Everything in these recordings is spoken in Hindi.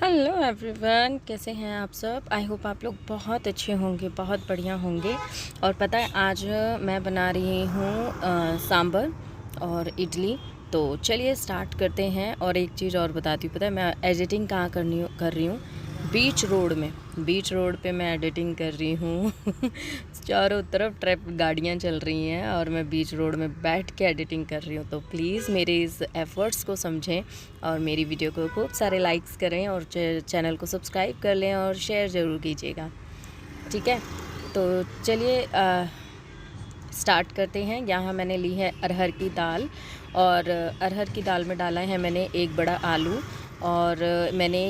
हेलो एवरीवन, कैसे हैं आप सब। आई होप आप लोग बहुत अच्छे होंगे, बहुत बढ़िया होंगे। और पता है आज मैं बना रही हूँ सांभर और इडली। तो चलिए स्टार्ट करते हैं। और एक चीज़ और बताती हूँ, पता है मैं एडिटिंग कहाँ कर रही हूँ। बीच रोड पे मैं एडिटिंग कर रही हूँ। चारों तरफ ट्रैफिक गाड़ियाँ चल रही हैं और मैं बीच रोड में बैठ के एडिटिंग कर रही हूँ। तो प्लीज़ मेरे इस एफ़र्ट्स को समझें और मेरी वीडियो को खूब सारे लाइक्स करें और चैनल को सब्सक्राइब कर लें और शेयर ज़रूर कीजिएगा, ठीक है। तो चलिए स्टार्ट करते हैं। यहाँ मैंने ली है अरहर की दाल, और अरहर की दाल में डाला है मैंने एक बड़ा आलू, और मैंने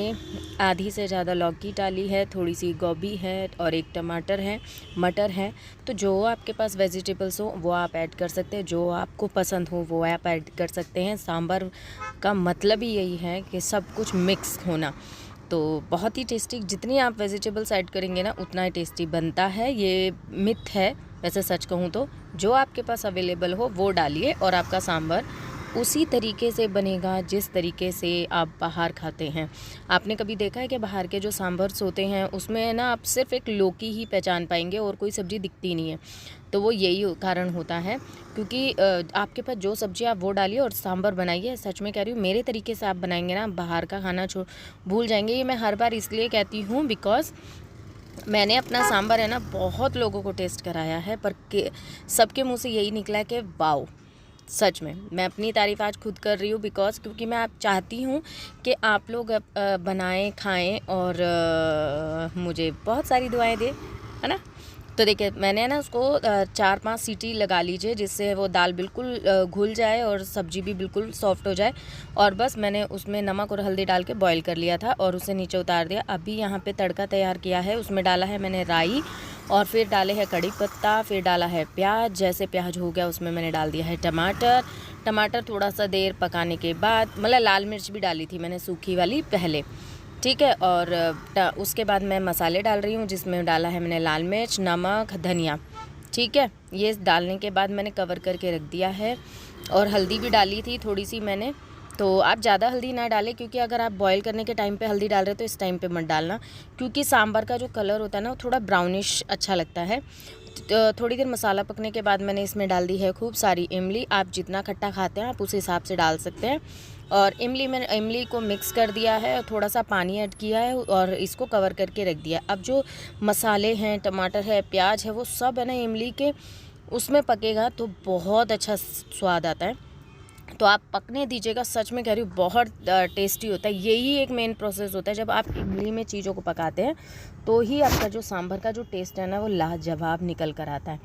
आधी से ज़्यादा लौकी डाली है, थोड़ी सी गोभी है और एक टमाटर है, मटर है। तो जो आपके पास वेजिटेबल्स हो वो आप ऐड कर सकते हैं, जो आपको पसंद हो वो आप ऐड कर सकते हैं। सांभर का मतलब ही यही है कि सब कुछ मिक्स होना। तो बहुत ही टेस्टी, जितनी आप वेजिटेबल्स ऐड करेंगे ना उतना ही टेस्टी बनता है। ये मिथ है, वैसे सच कहूँ तो जो आपके पास अवेलेबल हो वो डालिए और आपका सांभर उसी तरीके से बनेगा जिस तरीके से आप बाहर खाते हैं। आपने कभी देखा है कि बाहर के जो सांभर्स होते हैं उसमें ना आप सिर्फ एक लौकी ही पहचान पाएंगे और कोई सब्ज़ी दिखती नहीं है। तो वो यही कारण होता है, क्योंकि आपके पास जो सब्ज़ी आप वो डालिए और सांभर बनाइए। सच में कह रही हूँ, मेरे तरीके से आप बनाएंगे ना बाहर का खाना भूल जाएंगे। ये मैं हर बार इसलिए कहती हूँ बिकॉज़ मैंने अपना सांभर है ना बहुत लोगों को टेस्ट कराया है, पर सबके मुंह से यही निकला कि वाओ। सच में मैं अपनी तारीफ़ आज खुद कर रही हूँ बिकॉज़ क्योंकि मैं आप चाहती हूँ कि आप लोग बनाएं, खाएं और मुझे बहुत सारी दुआएं दें, है ना। तो देखिए मैंने ना उसको 4-5 सीटी लगा लीजिए जिससे वो दाल बिल्कुल घुल जाए और सब्ज़ी भी बिल्कुल सॉफ्ट हो जाए। और बस मैंने उसमें नमक और हल्दी डाल के बॉईल कर लिया था और उसे नीचे उतार दिया। अभी यहाँ पे तड़का तैयार किया है, उसमें डाला है मैंने राई और फिर डाले है कड़ी पत्ता, फिर डाला है प्याज। जैसे प्याज हो गया उसमें मैंने डाल दिया है टमाटर थोड़ा सा देर पकाने के बाद, मतलब लाल मिर्च भी डाली थी मैंने सूखी वाली पहले, ठीक है। और उसके बाद मैं मसाले डाल रही हूँ जिसमें डाला है मैंने लाल मिर्च, नमक, धनिया, ठीक है। ये डालने के बाद मैंने कवर करके रख दिया है और हल्दी भी डाली थी थोड़ी सी मैंने। तो आप ज़्यादा हल्दी ना डालें, क्योंकि अगर आप बॉईल करने के टाइम पे हल्दी डाल रहे हो तो इस टाइम पे मत डालना, क्योंकि सांभर का जो कलर होता है ना वो थोड़ा ब्राउनिश अच्छा लगता है। तो थोड़ी देर मसाला पकने के बाद मैंने इसमें डाल दी है खूब सारी इमली। आप जितना खट्टा खाते हैं आप उस हिसाब से डाल सकते हैं। और इमली को मिक्स कर दिया है और थोड़ा सा पानी ऐड किया है और इसको कवर करके रख दिया। अब जो मसाले हैं, टमाटर है, प्याज है, वो सब है ना इमली के उसमें पकेगा तो बहुत अच्छा स्वाद आता है। तो आप पकने दीजिएगा, सच में कह रही हूँ बहुत टेस्टी होता है। यही एक मेन प्रोसेस होता है, जब आप इमली में चीज़ों को पकाते हैं तो ही आपका जो सांभर का जो टेस्ट है ना वो लाजवाब निकल कर आता है।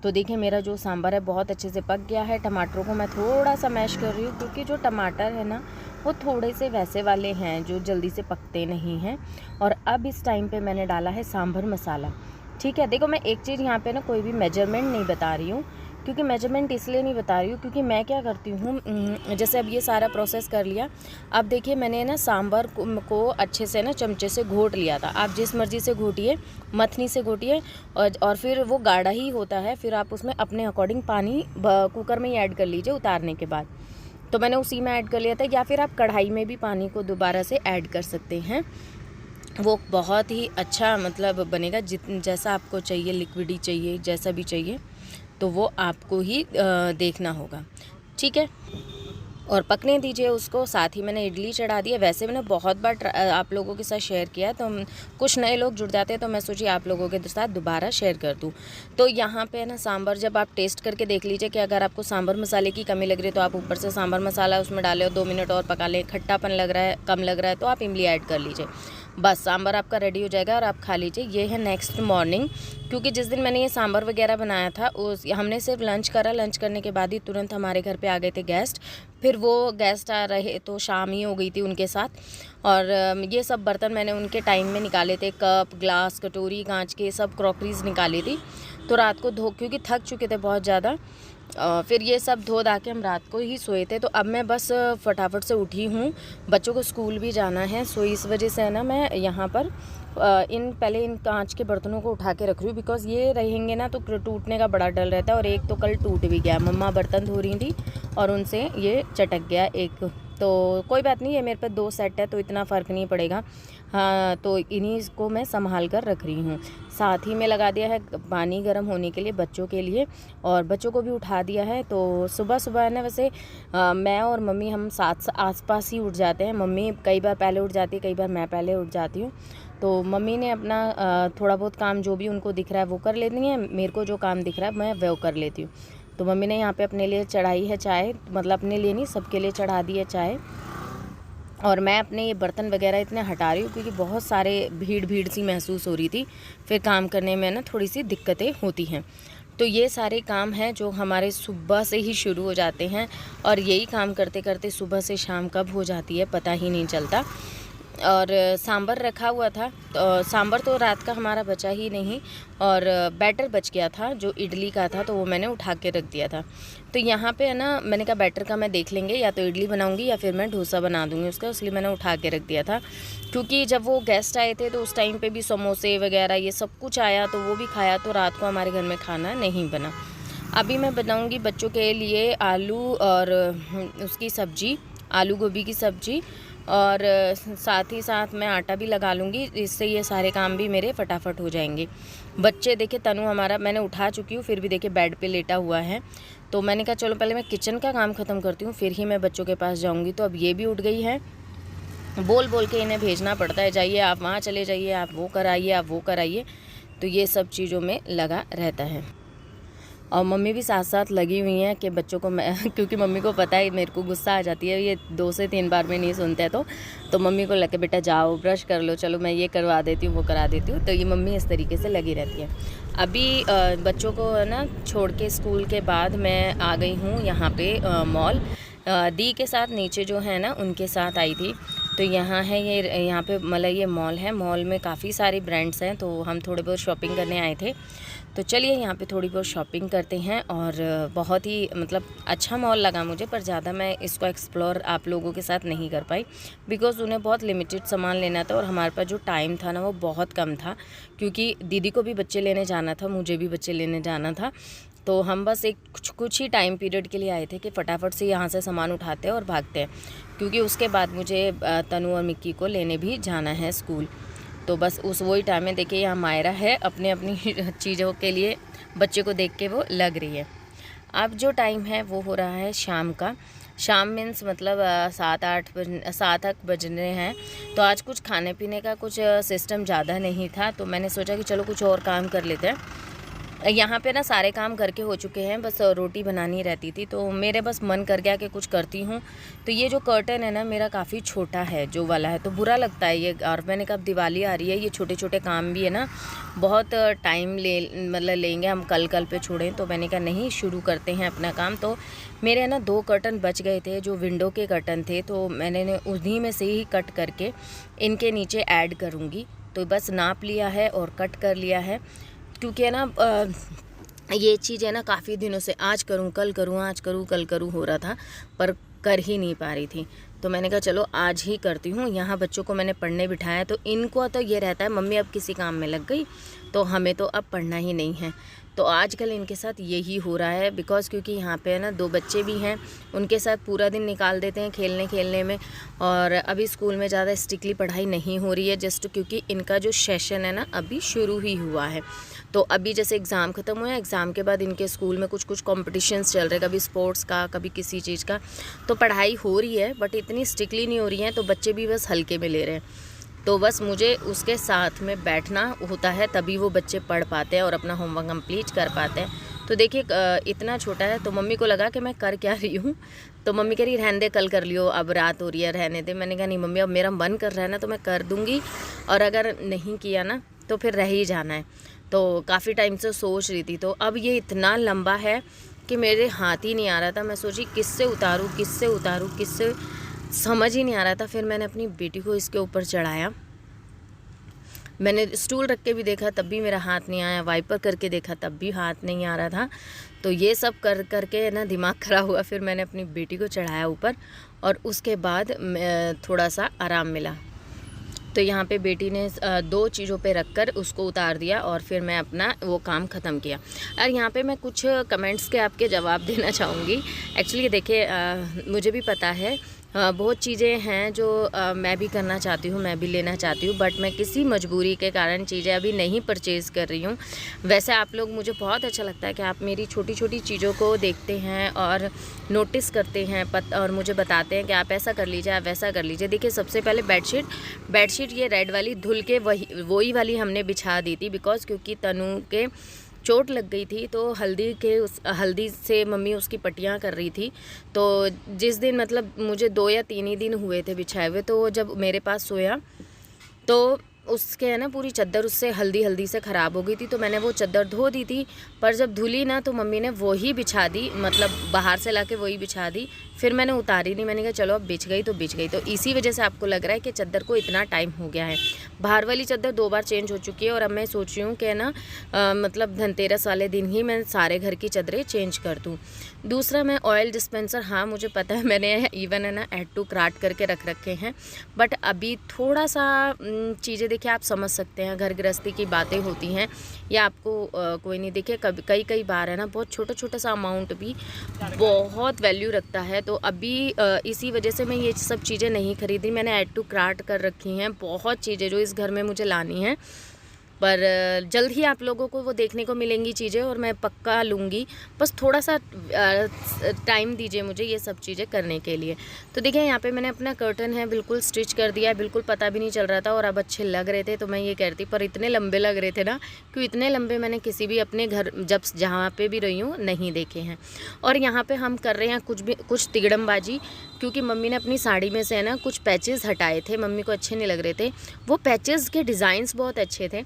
तो देखिए मेरा जो सांभर है बहुत अच्छे से पक गया है। टमाटरों को मैं थोड़ा सा मैश कर रही हूँ, क्योंकि जो टमाटर है ना वो थोड़े से वैसे वाले हैं जो जल्दी से पकते नहीं हैं। और अब इस टाइम पे मैंने डाला है सांभर मसाला, ठीक है। देखो मैं एक चीज़ यहाँ पे ना कोई भी मेजरमेंट नहीं बता रही हूँ, क्योंकि मेजरमेंट इसलिए नहीं बता रही हूँ क्योंकि मैं क्या करती हूँ, जैसे अब ये सारा प्रोसेस कर लिया। अब देखिए मैंने ना सांभर को अच्छे से ना चमचे से घोट लिया था। आप जिस मर्ज़ी से घोटिए, मथनी से घोटिए और फिर वो गाढ़ा ही होता है। फिर आप उसमें अपने अकॉर्डिंग पानी कुकर में ही ऐड कर लीजिए उतारने के बाद। तो मैंने उसी में ऐड कर लिया था, या फिर आप कढ़ाई में भी पानी को दोबारा से ऐड कर सकते हैं। वो बहुत ही अच्छा मतलब बनेगा, जैसा आपको चाहिए, लिक्विडी चाहिए, जैसा भी चाहिए तो वो आपको ही देखना होगा, ठीक है। और पकने दीजिए उसको। साथ ही मैंने इडली चढ़ा दी है। वैसे मैंने बहुत बार आप लोगों के साथ शेयर किया है, तो कुछ नए लोग जुड़ जाते हैं तो मैं सोची आप लोगों के साथ दोबारा शेयर कर दूं। तो यहाँ पे है ना सांभर जब आप टेस्ट करके देख लीजिए कि अगर आपको सांभर मसाले की कमी लग रही है तो आप ऊपर से सांभर मसाला उसमें डालें और 2 मिनट और पका लें। खट्टापन लग रहा है, कम लग रहा है तो आप इमली ऐड कर लीजिए। बस सांभर आपका रेडी हो जाएगा और आप खा लीजिए। ये है नेक्स्ट मॉर्निंग, क्योंकि जिस दिन मैंने ये सांभर वगैरह बनाया था हमने सिर्फ लंच करा। लंच करने के बाद ही तुरंत हमारे घर पे आ गए थे गेस्ट। फिर वो गेस्ट आ रहे तो शाम ही हो गई थी उनके साथ। और ये सब बर्तन मैंने उनके टाइम में निकाले थे, कप, ग्लास, कटोरी, कांच के सब क्रॉकरीज निकाली थी। तो रात को क्योंकि थक चुके थे बहुत ज़्यादा, फिर ये सब धो धा के हम रात को ही सोए थे। तो अब मैं बस फटाफट से उठी हूँ, बच्चों को स्कूल भी जाना है। सो इस वजह से है ना मैं यहाँ पर पहले इन कांच के बर्तनों को उठा के रख रही हूँ, बिकॉज़ ये रहेंगे ना तो टूटने का बड़ा डर रहता है। और एक तो कल टूट भी गया, मम्मा बर्तन धो रही थी और उनसे ये चटक गया एक तो कोई बात नहीं है, मेरे पास 2 सेट है तो इतना फ़र्क नहीं पड़ेगा। हाँ, तो इन्हीं को मैं संभाल कर रख रही हूँ। साथ ही में लगा दिया है पानी गर्म होने के लिए बच्चों के लिए, और बच्चों को भी उठा दिया है। तो सुबह सुबह है ना, वैसे मैं और मम्मी हम साथ आस-पास ही उठ जाते हैं। मम्मी कई बार पहले उठ जाती है, कई बार मैं पहले उठ जाती हूँ। तो मम्मी ने अपना थोड़ा बहुत काम जो भी उनको दिख रहा है वो कर लेती हैं, मेरे को जो काम दिख रहा है मैं वो कर लेती हूँ। तो मम्मी ने यहाँ पे अपने लिए चढ़ाई है चाय, मतलब अपने लिए नहीं, सबके लिए चढ़ा दी है चाय। और मैं अपने ये बर्तन वगैरह इतने हटा रही हूँ क्योंकि बहुत सारे भीड़ सी महसूस हो रही थी, फिर काम करने में ना थोड़ी सी दिक्कतें होती हैं। तो ये सारे काम हैं जो हमारे सुबह से ही शुरू हो जाते हैं, और यही काम करते करते सुबह से शाम कब हो जाती है पता ही नहीं चलता। और सांभर रखा हुआ था, तो सांभर तो रात का हमारा बचा ही नहीं, और बैटर बच गया था जो इडली का था, तो वो मैंने उठा के रख दिया था। तो यहाँ पे है ना, मैंने कहा बैटर का मैं देख लेंगे, या तो इडली बनाऊंगी या फिर मैं डोसा बना दूंगी उसका, इसलिए मैंने उठा के रख दिया था। क्योंकि जब वो गेस्ट आए थे तो उस टाइम पे भी समोसे वगैरह ये सब कुछ आया, तो वो भी खाया, तो रात को हमारे घर में खाना नहीं बना। अभी मैं बनाऊँगी बच्चों के लिए आलू और उसकी सब्ज़ी, आलू गोभी की सब्ज़ी, और साथ ही साथ मैं आटा भी लगा लूँगी, इससे ये सारे काम भी मेरे फटाफट हो जाएंगे। बच्चे देखिए, तनु हमारा मैंने उठा चुकी हूँ, फिर भी देखिए बेड पे लेटा हुआ है। तो मैंने कहा चलो पहले मैं किचन का काम ख़त्म करती हूँ, फिर ही मैं बच्चों के पास जाऊँगी। तो अब ये भी उठ गई है, बोल बोल के इन्हें भेजना पड़ता है, जाइए आप वहाँ चले जाइए, आप वो कराइए, आप वो कराइए। तो ये सब चीज़ों में लगा रहता है। और मम्मी भी साथ साथ लगी हुई हैं कि बच्चों को मैं क्योंकि मम्मी को पता है मेरे को गुस्सा आ जाती है, ये 2 से 3 बार में नहीं सुनते, तो मम्मी को लगे बेटा जाओ ब्रश कर लो, चलो मैं ये करवा देती हूँ, वो करा देती हूँ। तो ये मम्मी इस तरीके से लगी रहती है। अभी बच्चों को ना छोड़ के स्कूल के बाद मैं आ गई हूँ यहाँ पे मॉल, दी के साथ नीचे जो है ना उनके साथ आई थी। तो यहाँ है ये, यहाँ पे मतलब ये मॉल है, मॉल में काफ़ी सारे ब्रांड्स हैं, तो हम थोड़े बहुत शॉपिंग करने आए थे। तो चलिए यहाँ पे थोड़ी बहुत शॉपिंग करते हैं। और बहुत ही मतलब अच्छा मॉल लगा मुझे, पर ज़्यादा मैं इसको एक्सप्लोर आप लोगों के साथ नहीं कर पाई, बिकॉज़ उन्हें बहुत लिमिटेड सामान लेना था और हमारे पास जो टाइम था ना वो बहुत कम था, क्योंकि दीदी को भी बच्चे लेने जाना था, मुझे भी बच्चे लेने जाना था। तो हम बस एक कुछ ही टाइम पीरियड के लिए आए थे कि फटाफट से यहाँ से सामान उठाते हैं और भागते हैं, क्योंकि उसके बाद मुझे तनु और मिक्की को लेने भी जाना है स्कूल। तो बस उस वही टाइम में देखिए यहाँ मायरा है, अपने अपनी चीज़ों के लिए बच्चे को देख के वो लग रही है। अब जो टाइम है वो हो रहा है शाम का, शाम मीन्स मतलब 7-8 बजने हैं। तो आज कुछ खाने पीने का कुछ सिस्टम ज़्यादा नहीं था, तो मैंने सोचा कि चलो कुछ और काम कर लेते हैं। यहाँ पे ना सारे काम करके हो चुके हैं, बस रोटी बनानी रहती थी, तो मेरे बस मन कर गया कि कुछ करती हूँ। तो ये जो कर्टन है ना मेरा काफ़ी छोटा है जो वाला है, तो बुरा लगता है ये। और मैंने कहा दिवाली आ रही है, ये छोटे छोटे काम भी है ना बहुत टाइम मतलब लेंगे, हम कल पे छोड़ें। तो मैंने कहा नहीं, शुरू करते हैं अपना काम। तो मेरे ना 2 कर्टन बच गए थे जो विंडो के कर्टन थे, तो मैंने उन्हीं में से ही कट करके इनके नीचे ऐड करूँगी। तो बस नाप लिया है और कट कर लिया है, क्योंकि है ना ये चीज़ है ना काफ़ी दिनों से आज करूँ कल करूँ, आज करूँ कल करूँ हो रहा था, पर कर ही नहीं पा रही थी। तो मैंने कहा चलो आज ही करती हूँ। यहाँ बच्चों को मैंने पढ़ने बिठाया, तो इनको तो ये रहता है मम्मी अब किसी काम में लग गई, तो हमें तो अब पढ़ना ही नहीं है। तो आजकल इनके साथ यही हो रहा है, बिकॉज़ क्योंकि यहाँ पे है ना 2 बच्चे भी हैं, उनके साथ पूरा दिन निकाल देते हैं खेलने में। और अभी स्कूल में ज़्यादा स्ट्रिक्टली पढ़ाई नहीं हो रही है, जस्ट क्योंकि इनका जो सेशन है ना अभी शुरू ही हुआ है। तो अभी जैसे एग्ज़ाम ख़त्म हुआ है, एग्ज़ाम के बाद इनके स्कूल में कुछ कॉम्पिटिशन्स चल रहे हैं, कभी स्पोर्ट्स का कभी किसी चीज़ का। तो पढ़ाई हो रही है बट इतनी स्ट्रिक्टली नहीं हो रही है, तो बच्चे भी बस हल्के में ले रहे हैं। तो बस मुझे उसके साथ में बैठना होता है, तभी वो बच्चे पढ़ पाते हैं और अपना होमवर्क कंप्लीट कर पाते हैं। तो देखिए इतना छोटा है, तो मम्मी को लगा कि मैं कर क्या रही हूँ, तो मम्मी कह रही रहने दे, कल कर लियो, अब रात हो रही है, रहने दे। मैंने कहा नहीं मम्मी, अब मेरा मन कर रहा है ना तो मैं कर दूँगी, और अगर नहीं किया ना तो फिर रह ही जाना है। तो काफ़ी टाइम से सोच रही थी, तो अब ये इतना लंबा है कि मेरे हाथ ही नहीं आ रहा था। मैं सोची किससे उतारूँ, किससे समझ ही नहीं आ रहा था। फिर मैंने अपनी बेटी को इसके ऊपर चढ़ाया, मैंने स्टूल रख के भी देखा तब भी मेरा हाथ नहीं आया, वाइपर करके देखा तब भी हाथ नहीं आ रहा था। तो ये सब करके ना दिमाग खराब हुआ। फिर मैंने अपनी बेटी को चढ़ाया ऊपर, और उसके बाद थोड़ा सा आराम मिला। तो यहाँ पे बेटी ने 2 चीज़ों पे रखकर उसको उतार दिया, और फिर मैं अपना वो काम ख़त्म किया। और यहाँ पे मैं कुछ कमेंट्स के आपके जवाब देना चाहूँगी। एक्चुअली देखिए मुझे भी पता है बहुत चीज़ें हैं जो मैं भी करना चाहती हूँ, मैं भी लेना चाहती हूँ, बट मैं किसी मजबूरी के कारण चीज़ें अभी नहीं परचेज़ कर रही हूँ। वैसे आप लोग, मुझे बहुत अच्छा लगता है कि आप मेरी छोटी छोटी चीज़ों को देखते हैं और नोटिस करते हैं और मुझे बताते हैं कि आप ऐसा कर लीजिए, आप वैसा कर लीजिए। देखिए, सबसे पहले बेडशीट ये रेड वाली धुल के वही वाली हमने बिछा दी थी, बिकॉज़ क्योंकि तनु के चोट लग गई थी, तो हल्दी से मम्मी उसकी पट्टियाँ कर रही थी। तो जिस दिन, मतलब मुझे 2 या 3 ही दिन हुए थे बिछाए हुए, तो जब मेरे पास सोया तो उसके है ना पूरी चादर उससे हल्दी से ख़राब हो गई थी। तो मैंने वो चादर धो दी थी, पर जब धुली ना तो मम्मी ने वही बिछा दी, मतलब बाहर से लाके वही बिछा दी। फिर मैंने उतारी नहीं, मैंने कहा चलो अब बिछ गई तो बिछ गई। तो इसी वजह से आपको लग रहा है कि चादर को इतना टाइम हो गया है। बाहर वाली चादर 2 बार चेंज हो चुकी है, और अब मैं सोच रही हूँ कि ना मतलब धनतेरस वाले दिन ही मैं सारे घर की चादरें चेंज कर दूँ। दूसरा, मैं ऑयल डिस्पेंसर, हाँ मुझे पता है, मैंने इवन है ना ऐड टू कार्ट करके रख रखे हैं, बट अभी थोड़ा सा चीज़ें देखिए, आप समझ सकते हैं, घर गृहस्थी की बातें होती हैं, या आपको कोई नहीं, देखिए कई बार है ना बहुत छोटा सा अमाउंट भी बहुत वैल्यू रखता है। तो अभी इसी वजह से मैं ये सब चीज़ें नहीं खरीदी, मैंने ऐड टू कार्ट कर रखी हैं बहुत चीज़ें जो इस घर में मुझे लानी है। पर जल्द ही आप लोगों को वो देखने को मिलेंगी चीज़ें, और मैं पक्का लूँगी। बस थोड़ा सा टाइम दीजिए मुझे ये सब चीज़ें करने के लिए। तो देखिए, यहाँ पे मैंने अपना कर्टन है बिल्कुल स्टिच कर दिया है, बिल्कुल पता भी नहीं चल रहा था, और अब अच्छे लग रहे थे। तो मैं ये कह रही थी, पर इतने लंबे लग रहे थे ना, क्योंकि इतने लंबे मैंने किसी भी अपने घर जहाँ पे भी रही हूँ नहीं देखे हैं। और यहाँ पर हम कर रहे हैं कुछ तिगड़मबाजी, क्योंकि मम्मी ने अपनी साड़ी में से है ना कुछ पैचेस हटाए थे, मम्मी को अच्छे नहीं लग रहे थे। वो पैचेस के डिज़ाइंस बहुत अच्छे थे,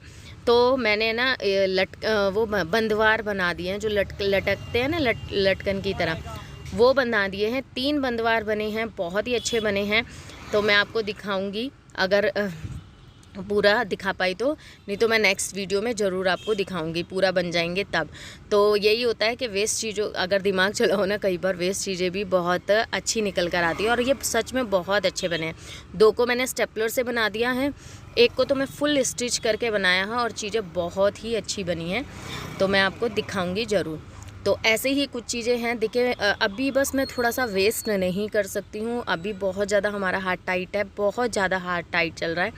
तो मैंने ना वो बंदवार बना दिए हैं, जो लटकते हैं ना लटकन की तरह, वो बना दिए हैं। 3 बंदवार बने हैं, बहुत ही अच्छे बने हैं। तो मैं आपको दिखाऊंगी, अगर पूरा दिखा पाई तो, नहीं तो मैं नेक्स्ट वीडियो में ज़रूर आपको दिखाऊंगी, पूरा बन जाएंगे तब। तो यही होता है कि वेस्ट चीज़ों, अगर दिमाग चलाओ ना, कई बार वेस्ट चीज़ें भी बहुत अच्छी निकल कर आती है, और ये सच में बहुत अच्छे बने हैं। 2 को मैंने स्टेपलर से बना दिया है, 1 को तो मैं फुल स्टिच करके बनाया है, और चीज़ें बहुत ही अच्छी बनी हैं। तो मैं आपको दिखाऊँगी ज़रूर। तो ऐसे ही कुछ चीज़ें हैं। देखिए, अभी बस मैं थोड़ा सा वेस्ट नहीं कर सकती हूँ, अभी बहुत ज़्यादा हमारा हाथ टाइट है, बहुत ज़्यादा हाथ टाइट चल रहा है।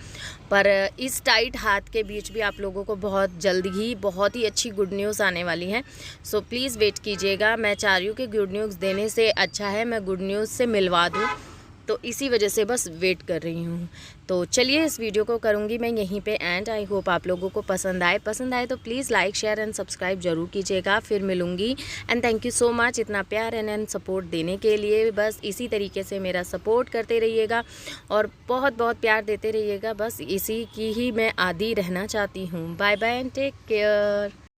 पर इस टाइट हाथ के बीच भी आप लोगों को बहुत जल्दी ही बहुत ही अच्छी गुड न्यूज़ आने वाली है। सो प्लीज़ वेट कीजिएगा। मैं चाह रही हूँ कि गुड न्यूज़ देने से अच्छा है मैं गुड न्यूज़ से मिलवा दूँ, तो इसी वजह से बस वेट कर रही हूँ। तो चलिए, इस वीडियो को करूँगी मैं यहीं पे एंड। आई होप आप लोगों को पसंद आए तो please like share and subscribe ज़रूर कीजिएगा। फिर मिलूँगी, and thank you so much इतना प्यार एंड सपोर्ट देने के लिए। बस इसी तरीके से मेरा सपोर्ट करते रहिएगा, और बहुत बहुत प्यार देते रहिएगा। बस इसी की ही मैं आदी रहना चाहती हूँ। Bye bye and take care.